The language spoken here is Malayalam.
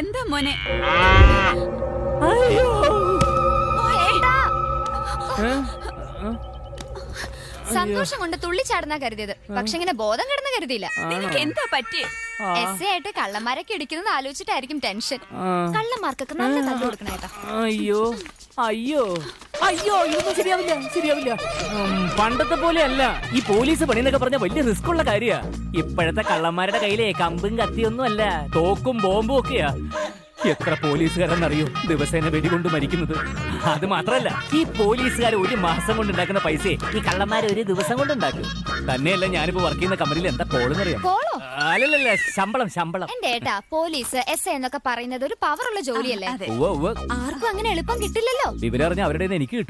എന്താ മോനെ? അയ്യോ സന്തോഷം കൊണ്ട് തുള്ളിച്ചാടുന്ന കരുതിയത്, പക്ഷെ ഇങ്ങനെ ബോധം കിടന്ന് കരുതിയില്ല. നിനക്ക് എന്താ പറ്റി? എസ് ആയിട്ട് കള്ളന്മാരൊക്കെ ഇടിക്കുന്നത് ആലോചിച്ചിട്ടായിരിക്കും ടെൻഷൻ. കള്ളന്മാർക്കൊക്കെ നല്ല തല്ല് കൊടുക്കണം കേട്ടോ. അയ്യോ അയ്യോ അയ്യോ ഇതൊന്നും ശരിയാവില്ല ശരിയാവില്ല. പണ്ടത്തെ പോലെയല്ല ഈ പോലീസ് പണി എന്നൊക്കെ പറഞ്ഞ വലിയ റിസ്ക് ഉള്ള കാര്യാ. ഇപ്പോഴത്തെ കള്ളന്മാരുടെ കയ്യിലെ കമ്പും കത്തിയൊന്നും അല്ല, തോക്കും ബോംബും ഒക്കെയാ. എത്ര പോലീസുകാരെന്നറിയോ ദിവസേന വെടികൊണ്ട് മരിക്കുന്നത്. അത് മാത്രല്ല, ഈ പോലീസുകാർ ഒരു മാസം കൊണ്ട് ഉണ്ടാക്കുന്ന പൈസ ഈ കള്ളന്മാർ ഒരു ദിവസം കൊണ്ട് ഉണ്ടാക്കും. തന്നെയല്ല, ഞാനിപ്പോ വർക്ക് ചെയ്യുന്ന കമ്പനിയിൽ എന്താ കോളെന്നറിയാം? കോളോ? അല്ലല്ല, ശമ്പളം. എന്റെ ഏട്ടാ, പോലീസ് എസ് എന്നൊക്കെ പറയുന്നത് ഒരു പവറുള്ള ജോലിയല്ലേ? ഉവ്വ് ഉവ്വ്. ആർക്കും അങ്ങനെ എളുപ്പം കിട്ടില്ലല്ലോ. വിവരം അറിഞ്ഞ അവരുടെ എനിക്ക് കിട്ടും.